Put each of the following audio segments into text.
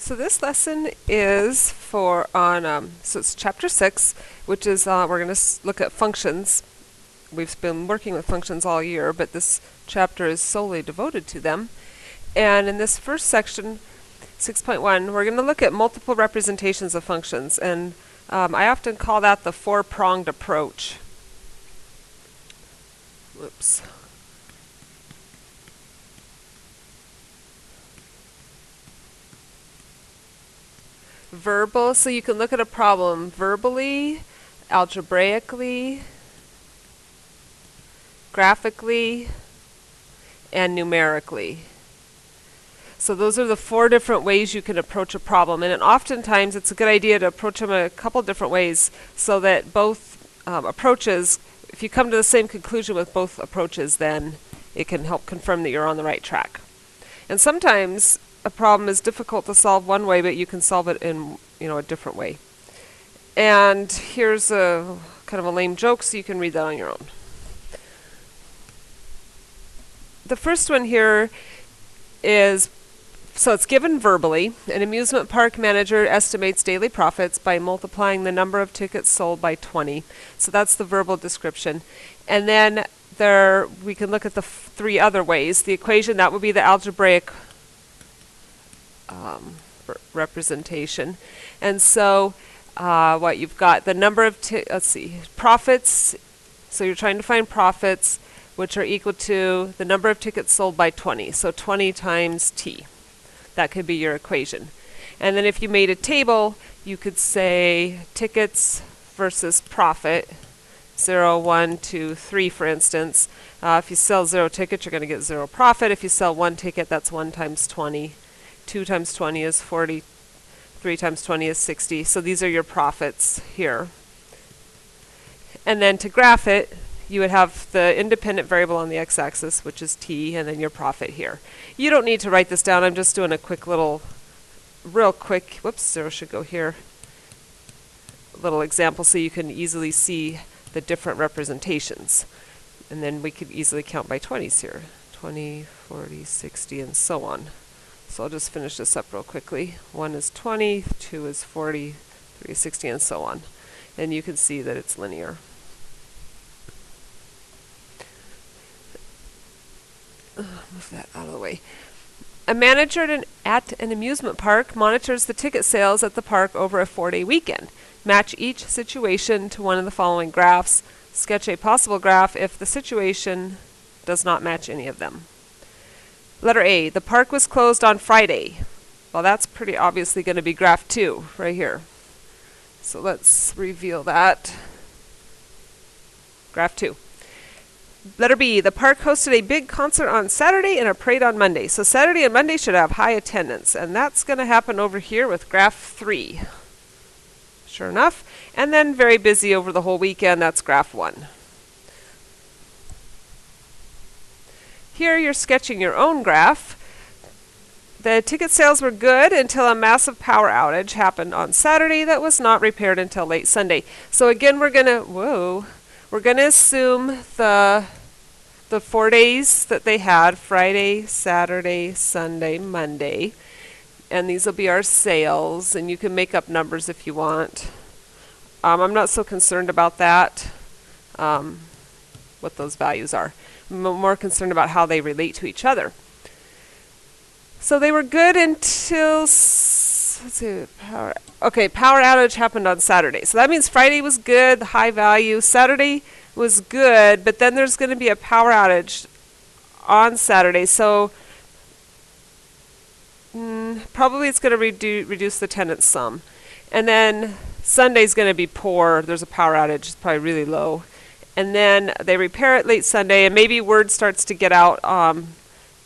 So this lesson is so it's chapter 6, which is we're going to look at functions. We've been working with functions all year, but this chapter is solely devoted to them. And in this first section, 6.1, we're going to look at multiple representations of functions, and I often call that the four-pronged approach. Whoops. Verbal, so you can look at a problem verbally, algebraically, graphically, and numerically. So those are the four different ways you can approach a problem, and oftentimes it's a good idea to approach them a couple different ways so that both approaches, if you come to the same conclusion with both approaches, then it can help confirm that you're on the right track. And sometimes a problem is difficult to solve one way, but you can solve it in a different way. And here's a kind of a lame joke, so you can read that on your own. The first one here is, so it's given verbally. An amusement park manager estimates daily profits by multiplying the number of tickets sold by 20. So that's the verbal description. And then we can look at the three other ways. The equation, that would be the algebraic representation. And so what you've got, the number of profits, so you're trying to find profits which are equal to the number of tickets sold by 20. So 20 times t. That could be your equation. And then if you made a table, you could say tickets versus profit, 0, 1, 2, 3, for instance. If you sell 0 tickets, you're going to get 0 profit. If you sell 1 ticket, that's 1 times 20. 2 times 20 is 40. 3 times 20 is 60. So these are your profits here. And then to graph it, you would have the independent variable on the x-axis, which is t, and then your profit here. You don't need to write this down. I'm just doing a real quick, whoops, 0 should go here, little example so you can easily see the different representations. And then we could easily count by 20s here. 20, 40, 60, and so on. So I'll just finish this up real quickly. 1 is 20, 2 is 40, 3 is 60, and so on. And you can see that it's linear. Move that out of the way. A manager at an amusement park monitors the ticket sales at the park over a 4-day weekend. Match each situation to one of the following graphs. Sketch a possible graph if the situation does not match any of them. Letter A, the park was closed on Friday. Well, that's pretty obviously going to be graph 2 right here. So let's reveal that. Graph 2. Letter B, the park hosted a big concert on Saturday and a parade on Monday. So Saturday and Monday should have high attendance, and that's going to happen over here with graph 3. Sure enough. And then very busy over the whole weekend, that's graph 1. Here you're sketching your own graph. The ticket sales were good until a massive power outage happened on Saturday that was not repaired until late Sunday. So again, we're going to assume the 4 days that they had, Friday, Saturday, Sunday, Monday. And these will be our sales, and you can make up numbers if you want. I'm not so concerned about that, what those values are. I'm more concerned about how they relate to each other. So they were good until, power outage happened on Saturday. So that means Friday was good, the high value. Saturday was good, but then there's going to be a power outage on Saturday. So probably it's going to reduce the attendance some. And then Sunday's going to be poor. There's a power outage. It's probably really low. And then they repair it late Sunday, and maybe word starts to get out.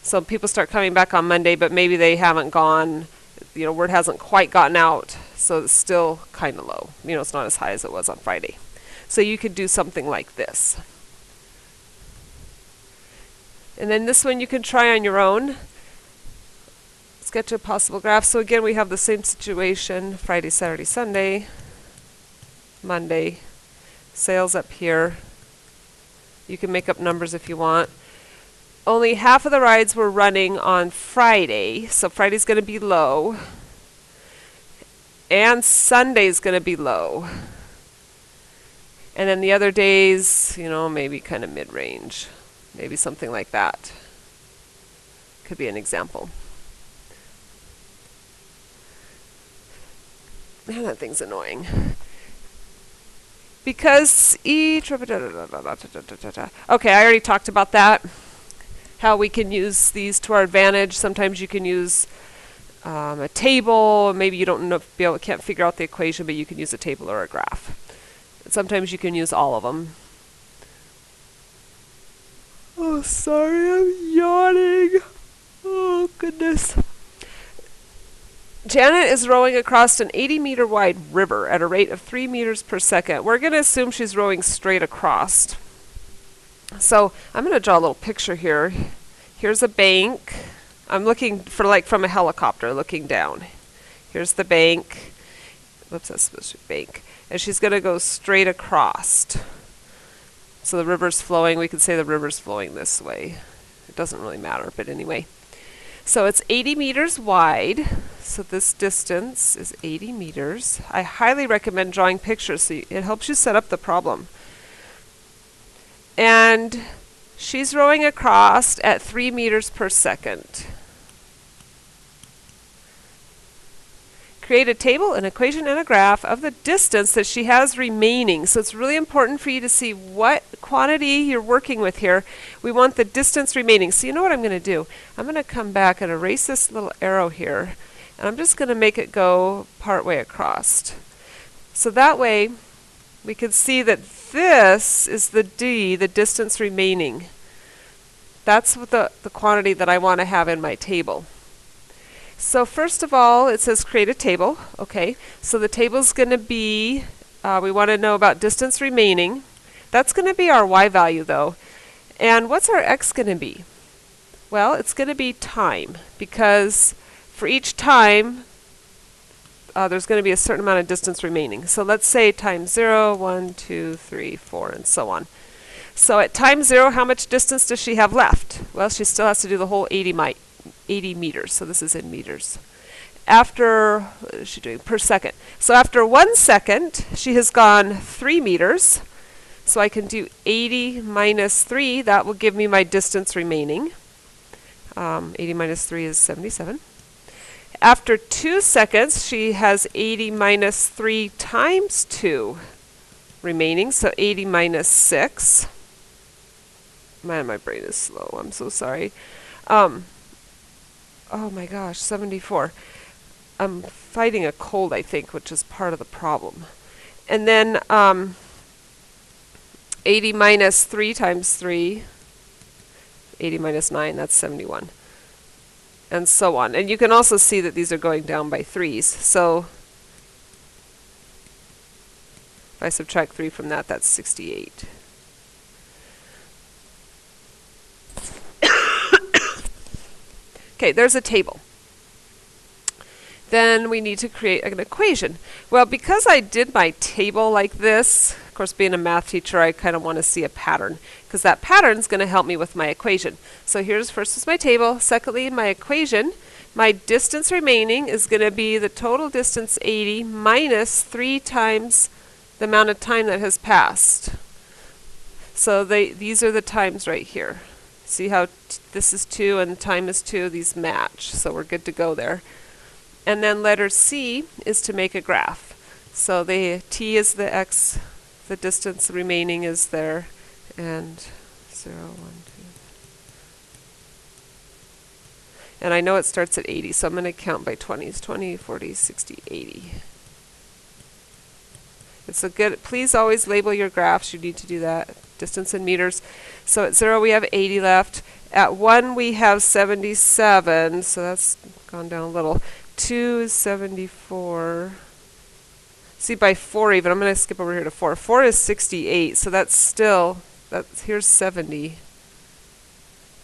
So people start coming back on Monday, but maybe they haven't gone, word hasn't quite gotten out. So it's still kind of low. It's not as high as it was on Friday. So you could do something like this. And then this one you can try on your own. Sketch a possible graph. So again, we have the same situation. Friday, Saturday, Sunday, Monday. Sales up here. You can make up numbers if you want. Only half of the rides were running on Friday, so Friday's going to be low. And Sunday's going to be low. And then the other days, you know, maybe kind of mid-range. Maybe something like that. Could be an example. Man, that thing's annoying. Because each... Okay, I already talked about that. How we can use these to our advantage. Sometimes you can use a table. Maybe you can't figure out the equation, but you can use a table or a graph. Sometimes you can use all of them. Oh, sorry, I'm yawning. Oh, goodness. Janet is rowing across an 80-meter wide river at a rate of 3 meters per second. We're going to assume she's rowing straight across. So I'm going to draw a little picture here. Here's a bank. I'm looking for like from a helicopter looking down. Here's the bank. Whoops, that's supposed to be bank. And she's going to go straight across. So the river's flowing. We could say the river's flowing this way. It doesn't really matter, but anyway. So it's 80 meters wide. So this distance is 80 meters. I highly recommend drawing pictures. So it helps you set up the problem. And she's rowing across at 3 meters per second. Create a table, an equation, and a graph of the distance that she has remaining. So it's really important for you to see what quantity you're working with here. We want the distance remaining. So you know what I'm going to do? I'm going to come back and erase this little arrow here. And I'm just going to make it go part way across. So that way we can see that this is the D, the distance remaining. That's what the quantity that I want to have in my table. So first of all, it says create a table. Okay, so the table's going to be, we want to know about distance remaining. That's going to be our Y value though. And what's our X going to be? Well, it's going to be time, because for each time, there's going to be a certain amount of distance remaining. So let's say time 0, 1, 2, 3, 4, and so on. So at time 0, how much distance does she have left? Well, she still has to do the whole 80 meters. So this is in meters. After, what is she doing? Per second. So after 1 second, she has gone 3 meters. So I can do 80 minus 3. That will give me my distance remaining. 80 minus 3 is 77. After 2 seconds, she has 80 minus 3 times 2 remaining. So 80 minus 6. Man, my brain is slow. I'm so sorry. Oh my gosh, 74. I'm fighting a cold, I think, which is part of the problem. And then 80 minus 3 times 3, 80 minus 9, that's 71. And so on. And you can also see that these are going down by 3s. So if I subtract 3 from that, that's 68. Okay, there's a table. Then we need to create an equation. Well, because I did my table like this, of course, being a math teacher, I kind of want to see a pattern, because that pattern is going to help me with my equation. So here's first is my table. Secondly, my equation. My distance remaining is going to be the total distance 80 minus 3 times the amount of time that has passed. So these are the times right here. See how this is 2 and time is 2, these match. So we're good to go there. And then letter C is to make a graph. So the T is the X, the distance remaining is there, and 0, 1, 2. And I know it starts at 80, so I'm going to count by 20s, 20, 40, 60, 80. It's a good, please always label your graphs, you need to do that. Distance in meters. So at 0 we have 80 left. At 1 we have 77, so that's gone down a little. 2 is 74. See, by 4 even, I'm going to skip over here to 4. 4 is 68, so that's still, here's 70.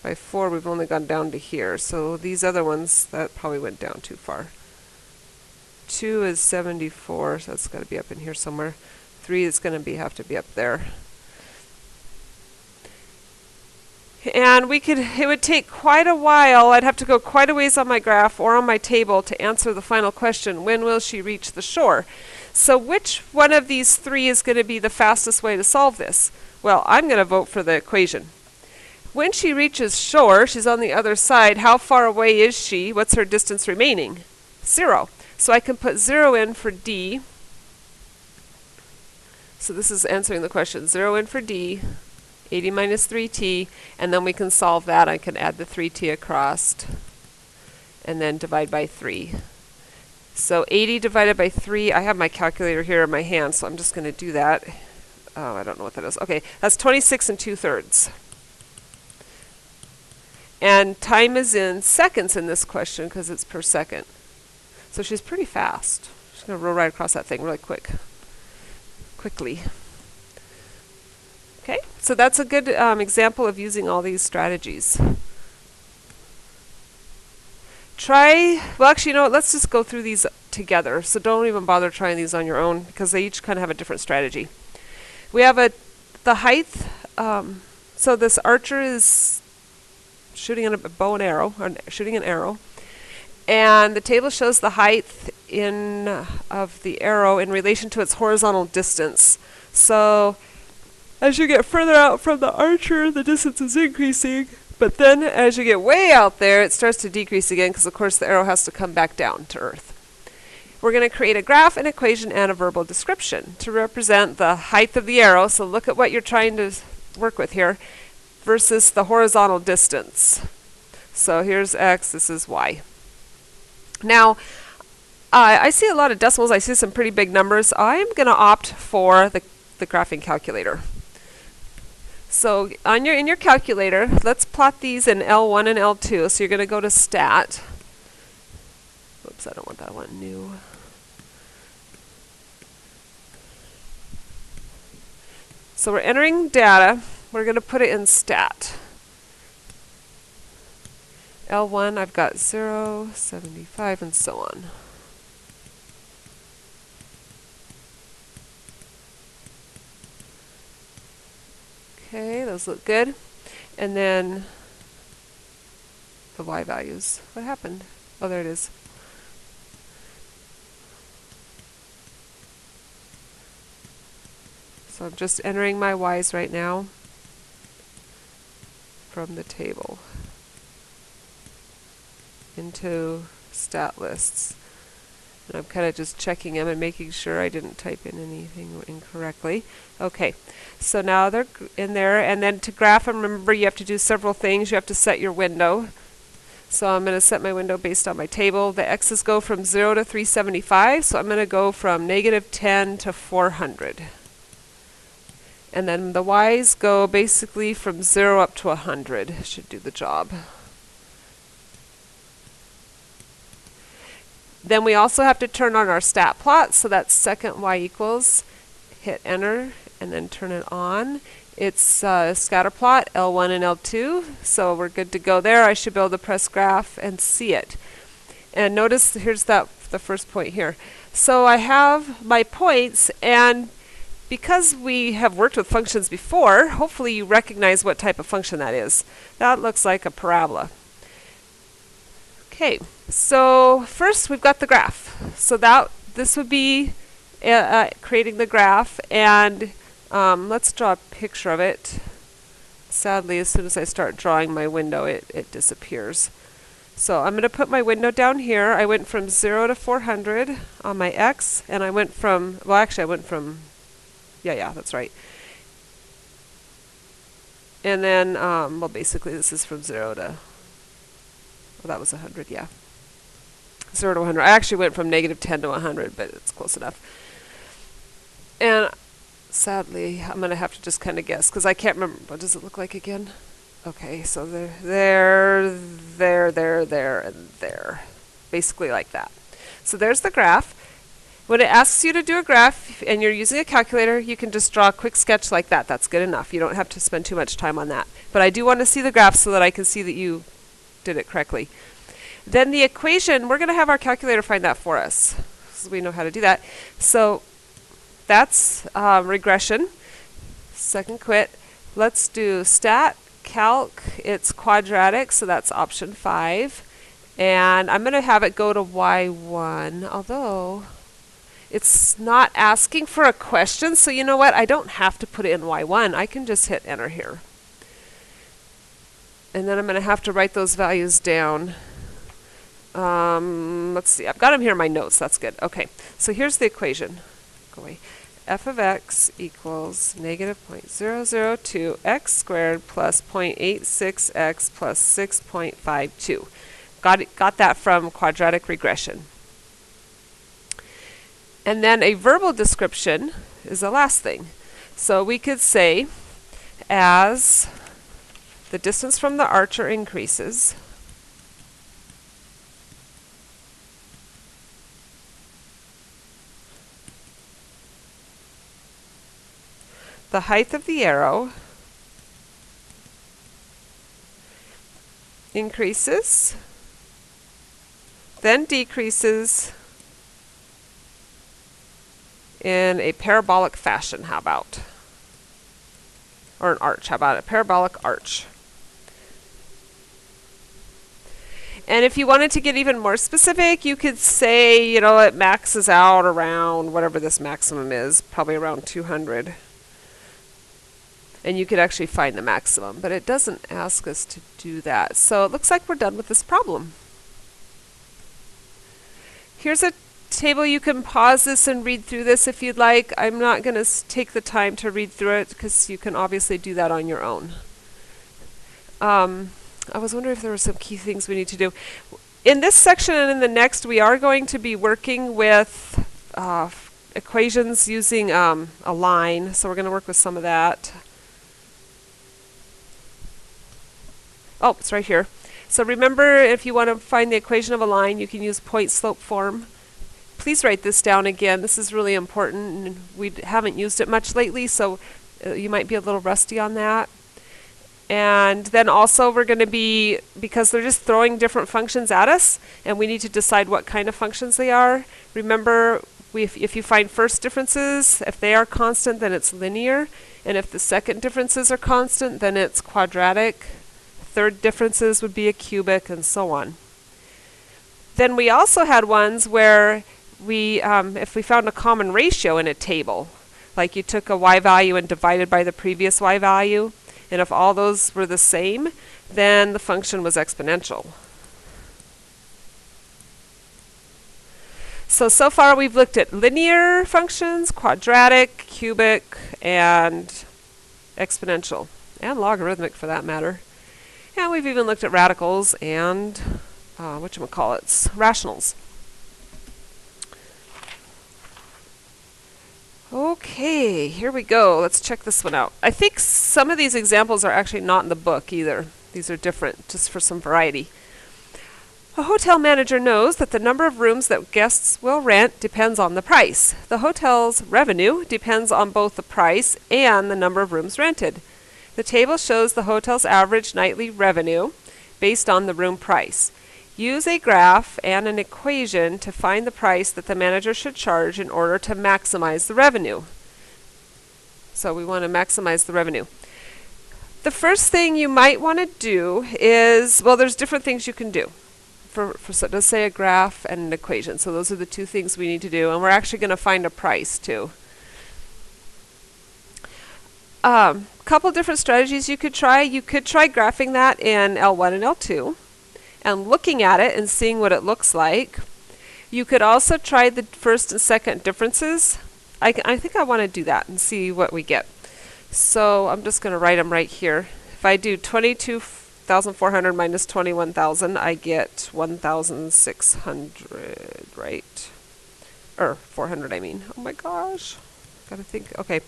By 4 we've only gone down to here, so these other ones, that probably went down too far. 2 is 74, so that's got to be up in here somewhere. 3 is going to have to be up there. And it would take quite a while. I'd have to go quite a ways on my graph or on my table to answer the final question, when will she reach the shore? So which one of these three is going to be the fastest way to solve this? Well, I'm going to vote for the equation. When she reaches shore, she's on the other side. How far away is she? What's her distance remaining? 0. So I can put 0 in for D. So this is answering the question. 0 in for D. 80 minus 3t, and then we can solve that. I can add the 3t across and then divide by 3. So 80 divided by 3, I have my calculator here in my hand, so I'm just going to do that. Oh, I don't know what that is. Okay, that's 26 2/3. And time is in seconds in this question because it's per second. So she's pretty fast. She's going to roll right across that thing really quickly. Okay, so that's a good example of using all these strategies. Well, actually, you know what, let's just go through these together. So don't even bother trying these on your own because they each kind of have a different strategy. We have the height. So this archer is shooting a bow and arrow, or shooting an arrow. And the table shows the height of the arrow in relation to its horizontal distance. So as you get further out from the archer, the distance is increasing, but then as you get way out there, it starts to decrease again because, of course, the arrow has to come back down to Earth. We're going to create a graph, an equation, and a verbal description to represent the height of the arrow. So look at what you're trying to work with here versus the horizontal distance. So here's x, this is y. Now, I see a lot of decimals. I see some pretty big numbers. I'm going to opt for the graphing calculator. So in your calculator, let's plot these in L1 and L2. So you're going to go to Stat. Oops, I don't want that one. New. So we're entering data. We're going to put it in Stat. L1, I've got 0, 75, and so on. Okay, those look good. And then the y values. What happened? Oh, there it is. So I'm just entering my y's right now from the table into stat lists. And I'm kind of just checking them and making sure I didn't type in anything incorrectly. Okay, so now they're in there. And then to graph them, remember you have to do several things. You have to set your window. So I'm going to set my window based on my table. The x's go from 0 to 375. So I'm going to go from -10 to 400. And then the y's go basically from 0 up to 100. Should do the job. Then we also have to turn on our stat plot, so that's second y equals, hit enter, and then turn it on. It's scatter plot, L1 and L2, so we're good to go there. I should be able to press graph and see it. And notice, here's the first point here. So I have my points, and because we have worked with functions before, hopefully you recognize what type of function that is. That looks like a parabola. Okay, so first we've got the graph. So this would be creating the graph, and let's draw a picture of it. Sadly, as soon as I start drawing my window, it disappears. So I'm going to put my window down here. I went from 0 to 400 on my x, and I went from, well, actually I went from, yeah, that's right. And then, well, basically this is from 0 to, well, that was 100, yeah. 0 to 100. I actually went from -10 to 100, but it's close enough. And sadly, I'm going to have to just kind of guess, because I can't remember. What does it look like again? Okay, so there, and there. Basically like that. So there's the graph. When it asks you to do a graph, and you're using a calculator, you can just draw a quick sketch like that. That's good enough. You don't have to spend too much time on that. But I do want to see the graph so that I can see that you did it correctly. Then the equation, we're going to have our calculator find that for us, so we know how to do that. So that's regression. Second quit. Let's do stat calc, it's quadratic, so that's option 5. And I'm going to have it go to y1, although it's not asking for a question, so you know what? I don't have to put it in y1. I can just hit enter here. And then I'm going to have to write those values down. Let's see, I've got them here in my notes. That's good. Okay, so here's the equation. Go away. F of x equals negative 0.002 x squared plus 0.86x plus 6.52. Got that from quadratic regression. And then a verbal description is the last thing. So we could say, as the distance from the archer increases, the height of the arrow increases, then decreases in a parabolic fashion. How about? Or an arch. How about a parabolic arch? And if you wanted to get even more specific, you could say, you know, it maxes out around whatever this maximum is, probably around 200. And you could actually find the maximum, but it doesn't ask us to do that. So it looks like we're done with this problem. Here's a table. You can pause this and read through this if you'd like. I'm not going to take the time to read through it because you can obviously do that on your own. I was wondering if there were some key things we need to do. In this section and in the next, we are going to be working with equations using a line. So we're going to work with some of that. Oh, it's right here. So remember, if you want to find the equation of a line, you can use point slope form. Please write this down again. This is really important, and we haven't used it much lately, so you might be a little rusty on that. And then also we're going to be, because they're just throwing different functions at us, and we need to decide what kind of functions they are. Remember, if you find first differences, if they are constant, then it's linear. And if the second differences are constant, then it's quadratic. Third differences would be a cubic, and so on. Then we also had ones where we, if we found a common ratio in a table, like you took a y value and divided by the previous y value, and if all those were the same, then the function was exponential. So far we've looked at linear functions, quadratic, cubic, and exponential, and logarithmic for that matter. And we've even looked at radicals and rationals. Okay, here we go. Let's check this one out. I think some of these examples are actually not in the book either. These are different, just for some variety. A hotel manager knows that the number of rooms that guests will rent depends on the price. The hotel's revenue depends on both the price and the number of rooms rented. The table shows the hotel's average nightly revenue based on the room price. Use a graph and an equation to find the price that the manager should charge in order to maximize the revenue. So we want to maximize the revenue. The first thing you might want to do is, well, there's different things you can do. So let's say a graph and an equation. So those are the two things we need to do, and we're actually going to find a price too. Couple different strategies you could try. You could try graphing that in L1 and L2 and looking at it and seeing what it looks like. You could also try the first and second differences. I think I want to do that and see what we get. So I'm just going to write them right here. If I do 22,400 minus 21,000, I get 1,600, right? Or 400, I mean. Oh my gosh. Gotta think. Okay.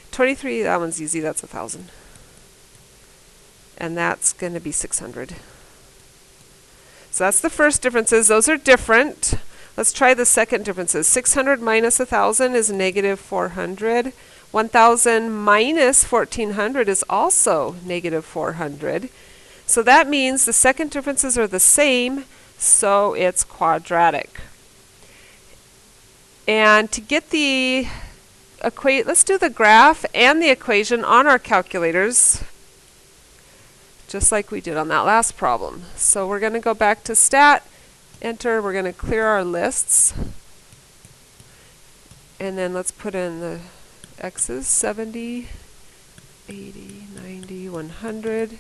23, that one's easy. That's 1,000. And that's going to be 600. So that's the first differences. Those are different. Let's try the second differences. 600 minus 1,000 is negative 400. 1,000 minus 1,400 is also negative 400. So that means the second differences are the same, so it's quadratic. And to get the let's do the graph and the equation on our calculators. just like we did on that last problem. So we're going to go back to stat, enter, we're going to clear our lists, and then let's put in the x's, 70, 80, 90, 100,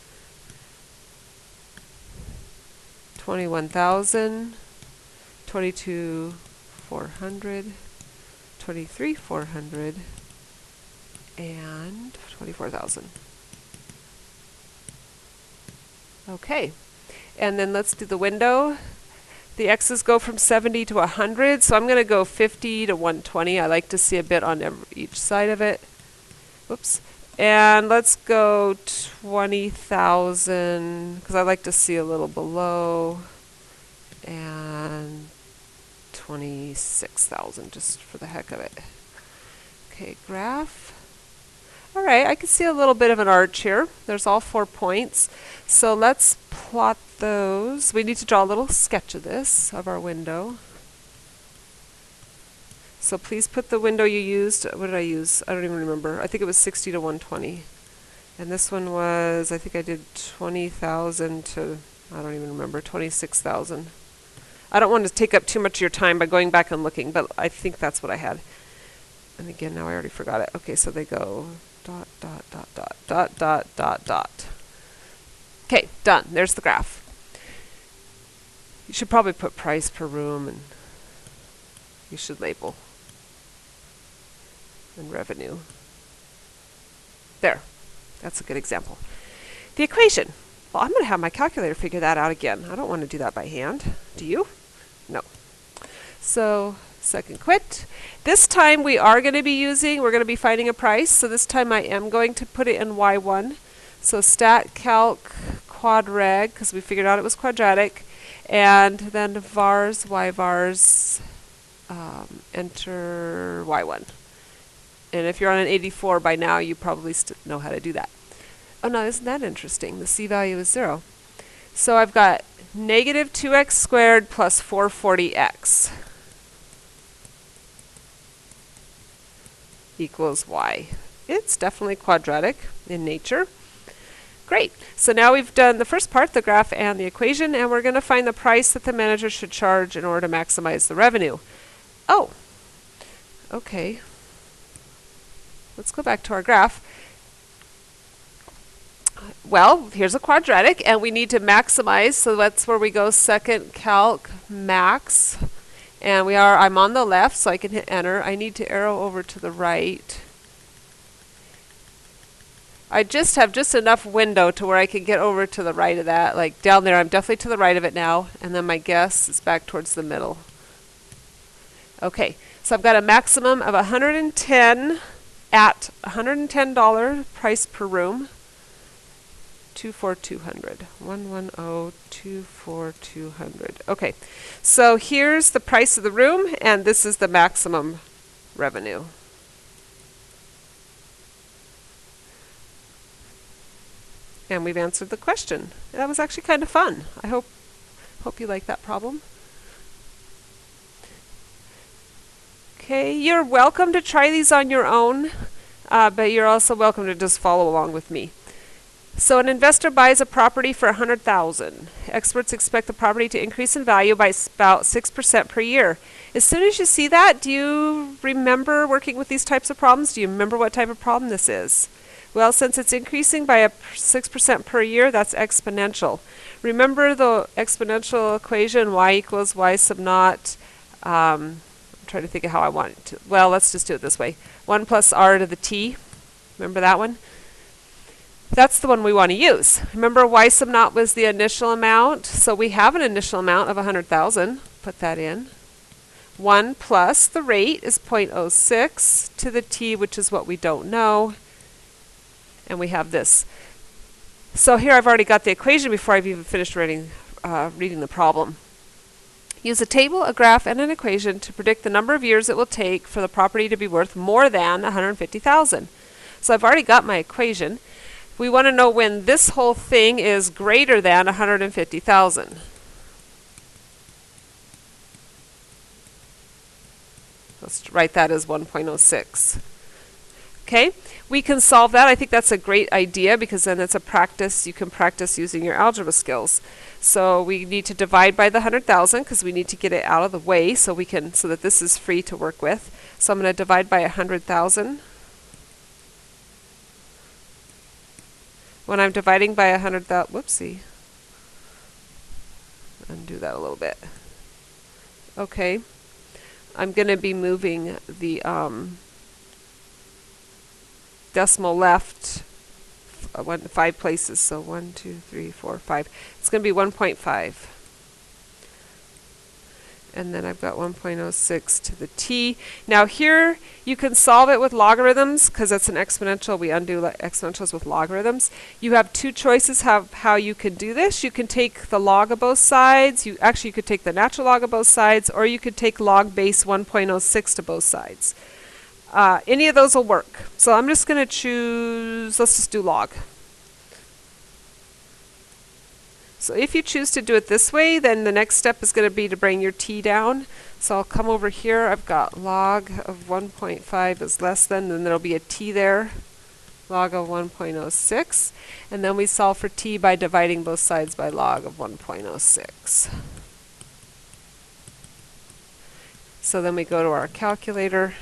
21,000, 22,400, 23,400, and 24,000. Okay, and then let's do the window. The x's go from 70 to 100, so I'm going to go 50 to 120. I like to see a bit on each side of it. Whoops. And let's go 20,000, because I like to see a little below, and 26,000, just for the heck of it. Okay, graph. All right, I can see a little bit of an arch here. There's all 4 points. So let's plot those. We need to draw a little sketch of this, of our window. So please put the window you used. What did I use? I don't even remember. I think it was 60 to 120. And this one was, I think I did 20,000 to, I don't even remember, 26,000. I don't want to take up too much of your time by going back and looking, but I think that's what I had. And again, now I already forgot it. Okay, so they go dot, dot, dot, dot, dot, dot, dot, dot. Okay, done. There's the graph. You should probably put price per room, and you should label. And revenue. There. That's a good example. The equation. Well, I'm going to have my calculator figure that out again. I don't want to do that by hand. Do you? No. So, second quit. This time we're going to be finding a price. So this time I am going to put it in Y1. So stat calc quadrag, because we figured out it was quadratic. And then vars, y vars, enter Y1. And if you're on an 84 by now, you probably know how to do that. Oh no, isn't that interesting? The c value is 0. So I've got negative 2x squared plus 440x equals y. It's definitely quadratic in nature. Great. So now we've done the first part, the graph and the equation, and we're going to find the price that the manager should charge in order to maximize the revenue. Oh, okay. Let's go back to our graph. Well, here's a quadratic, and we need to maximize, so that's where we go second calc max. And I'm on the left, so I can hit enter. I need to arrow over to the right. I just have enough window to where I can get over to the right of that. Like down there, I'm definitely to the right of it now, and then my guess is back towards the middle. Okay, so I've got a maximum of 110 at $110 price per room. 24200. 110,24200. Okay, so here's the price of the room, and this is the maximum revenue. And we've answered the question. That was actually kind of fun. I hope you like that problem. Okay, you're welcome to try these on your own, but you're also welcome to just follow along with me. So an investor buys a property for $100,000. Experts expect the property to increase in value by about 6% per year. As soon as you see that, do you remember working with these types of problems? Do you remember what type of problem this is? Well, since it's increasing by 6% per year, that's exponential. Remember the exponential equation, y equals y sub naught. I'm trying to think of how I want it to. Well, let's just do it this way. 1 plus r to the t. Remember that one? That's the one we want to use. Remember, y sub naught was the initial amount, so we have an initial amount of 100,000. Put that in. 1 plus the rate is 0.06 to the t, which is what we don't know. And we have this. So here I've already got the equation before I've even finished reading the problem. Use a table, a graph, and an equation to predict the number of years it will take for the property to be worth more than 150,000. So I've already got my equation. We want to know when this whole thing is greater than 150,000. Let's write that as 1.06. Okay, we can solve that. I think that's a great idea because then it's a practice. You can practice using your algebra skills. So we need to divide by the 100,000 because we need to get it out of the way so that this is free to work with. So I'm going to divide by 100,000. When I'm dividing by 100,000, whoopsie. Undo that a little bit. Okay, I'm going to be moving the decimal left 5 places, so 1, 2, 3, 4, 5. It's going to be 1.5. And then I've got 1.06 to the t. Now here you can solve it with logarithms because it's an exponential. We undo exponentials with logarithms. You have two choices how you can do this. You can take the log of both sides. You could take the natural log of both sides, or you could take log base 1.06 to both sides. Any of those will work. So I'm just going to choose, let's just do log. So if you choose to do it this way, then the next step is going to be to bring your t down. So I'll come over here. I've got log of 1.5 is less than, then there'll be a t there. Log of 1.06. And then we solve for t by dividing both sides by log of 1.06. So then we go to our calculator.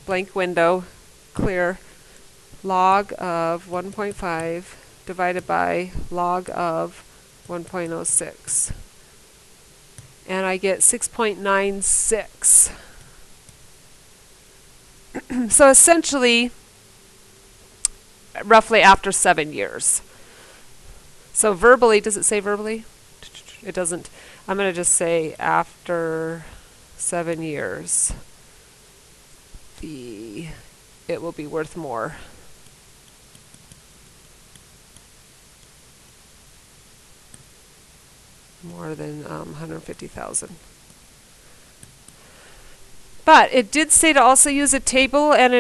Blank window, clear. Log of 1.5 divided by log of 1.06. And I get 6.96. So essentially, roughly after 7 years. So verbally, does it say verbally? It doesn't. I'm going to just say after 7 years, it will be worth more. More than 150,000. But it did say to also use a table and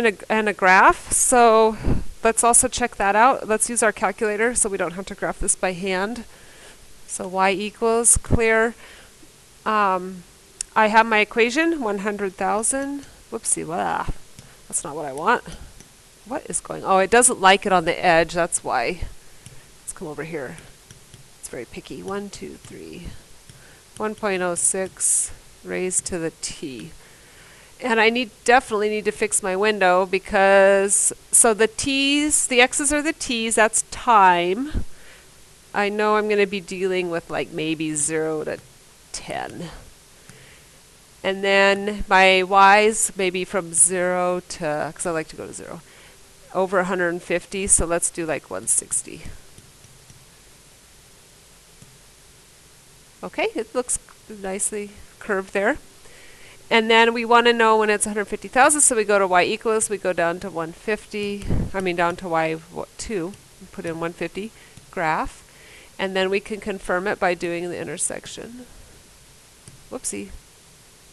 a graph, so let's also check that out. Let's use our calculator so we don't have to graph this by hand. So y equals, clear. I have my equation, 100,000. Whoopsie, blah. That's not what I want. What is going on? Oh, it doesn't like it on the edge, that's why. Let's come over here. It's very picky. 1, 2, 3. 1.06 raised to the t. And I definitely need to fix my window because, so the t's, the x's are the t's, that's time. I know I'm going to be dealing with like maybe 0 to 10. And then my y's maybe from 0 to, because I like to go to 0, over 150, so let's do like 160. Okay, it looks nicely curved there. And then we want to know when it's 150,000, so we go to y equals, we go down to 150, down to y2, put in 150, graph, and then we can confirm it by doing the intersection. Whoopsie,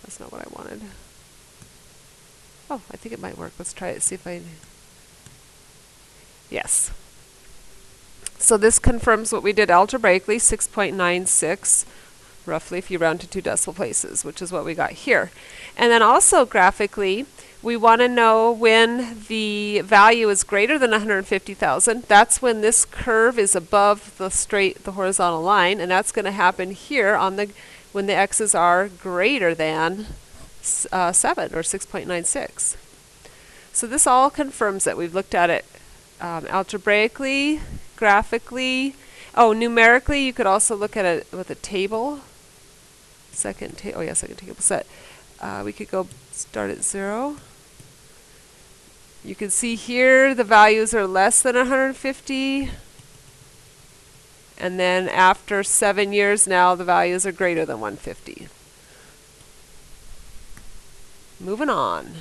that's not what I wanted. Oh, I think it might work. Let's try it, see if I... Yes. So this confirms what we did algebraically, 6.96, roughly, if you round to 2 decimal places, which is what we got here. And then also graphically, we want to know when the value is greater than 150,000. That's when this curve is above the horizontal line, and that's going to happen here on when the x's are greater than 7 or 6.96. So this all confirms that we've looked at it algebraically, graphically. Oh, numerically, you could also look at it with a table. Second table set. We could go start at 0. You can see here the values are less than 150. And then after 7 years now, the values are greater than 150. Moving on.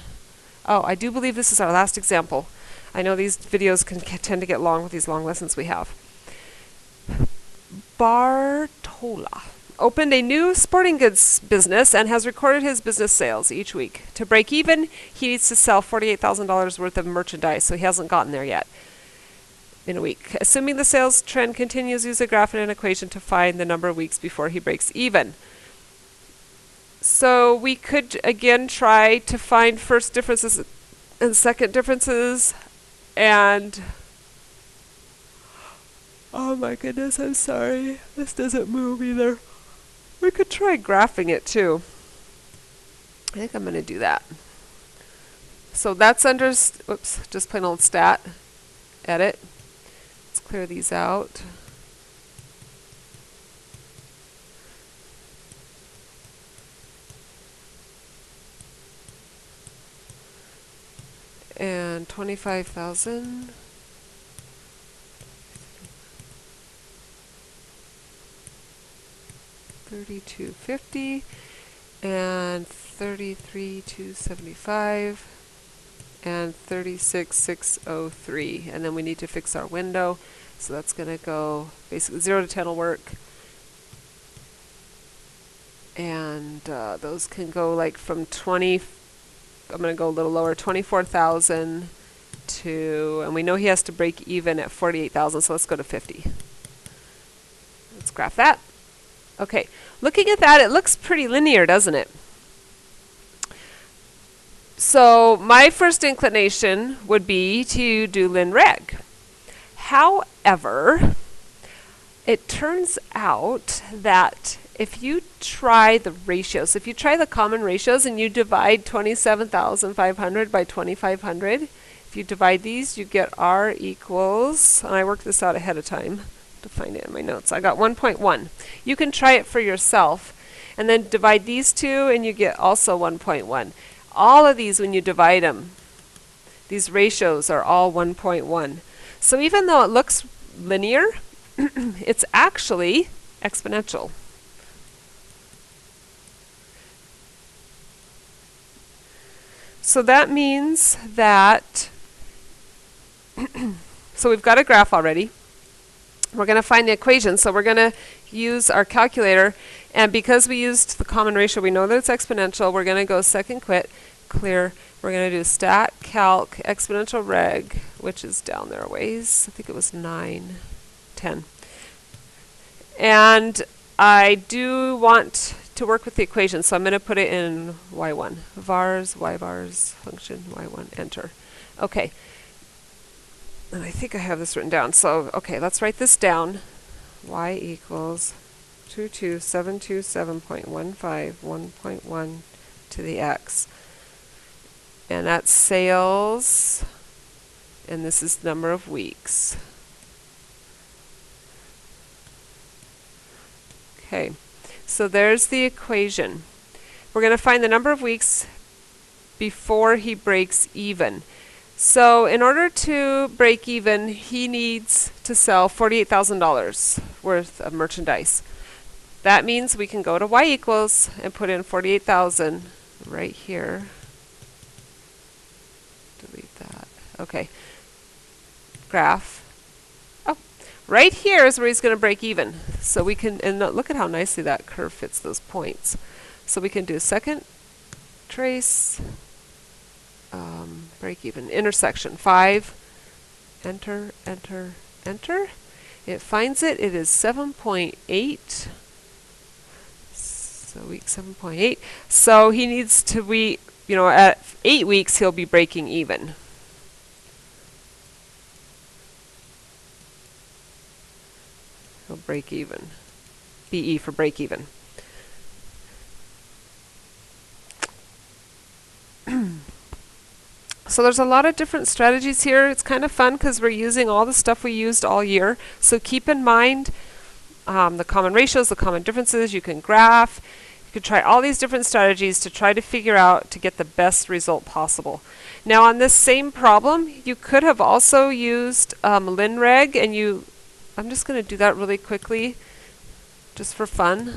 Oh, I do believe this is our last example. I know these videos can tend to get long with these long lessons we have. Bartola opened a new sporting goods business and has recorded his business sales each week. To break even, he needs to sell $48,000 worth of merchandise, so he hasn't gotten there yet in a week. Assuming the sales trend continues, use a graph and an equation to find the number of weeks before he breaks even. So we could again try to find first differences and second differences, and oh my goodness, I'm sorry, this doesn't move either. We could try graphing it too. I think I'm going to do that. So that's under, oops, just plain old stat, edit. Let's clear these out. And 25,000. $32.50 and $33,275 and $36,603, and then we need to fix our window, so that's going to go basically 0 to 10 will work, and those can go like from 20. I'm going to go a little lower, 24,000 to, and we know he has to break even at 48,000, so let's go to 50. Let's graph that. Okay, looking at that, it looks pretty linear, doesn't it? So my first inclination would be to do lin-reg. However, it turns out that if you try the ratios, if you try the common ratios and you divide 27,500 by 2,500, if you divide these, you get R equals, and I worked this out ahead of time to find it in my notes. I got 1.1. You can try it for yourself and then divide these two and you get also 1.1. All of these, when you divide them, these ratios are all 1.1. So even though it looks linear, it's actually exponential. So that means that, so we've got a graph already. We're going to find the equation, so we're going to use our calculator, and because we used the common ratio, we know that it's exponential. We're going to go second quit, clear. We're going to do stat calc exponential reg, which is down there a ways. I think it was 9, 10. And I do want to work with the equation, so I'm going to put it in y1. Vars, y bars, function, y1, enter. Okay. And I think I have this written down. So, okay, let's write this down. Y equals 22727.15, 1.1 to the x. And that's sales, and this is number of weeks. Okay, so there's the equation. We're going to find the number of weeks before he breaks even. So in order to break even, he needs to sell $48,000 worth of merchandise. That means we can go to y equals and put in 48,000 right here. Delete that. Okay. Graph. Oh, right here is where he's going to break even. So we can, and look at how nicely that curve fits those points. So we can do second trace, break even, intersection 5, enter, enter, enter. It finds it. It is 7.8. So week 7.8. So he needs to at 8 weeks he'll be breaking even. He'll break even. BE for break even. So there's a lot of different strategies here. It's kind of fun because we're using all the stuff we used all year. So keep in mind the common ratios, the common differences. You can graph. You can try all these different strategies to try to figure out to get the best result possible. Now on this same problem, you could have also used lin-reg, and I'm just going to do that really quickly just for fun.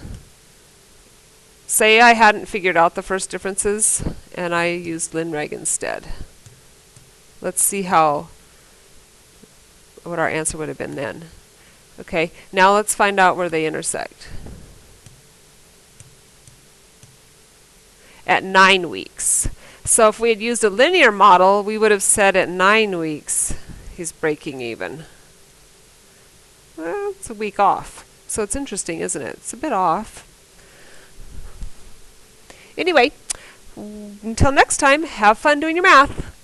Say I hadn't figured out the first differences and I used lin-reg instead. Let's see what our answer would have been then. Okay, now let's find out where they intersect. At 9 weeks. So if we had used a linear model, we would have said at 9 weeks he's breaking even. Well, it's a week off. So it's interesting, isn't it? It's a bit off. Anyway, until next time, have fun doing your math.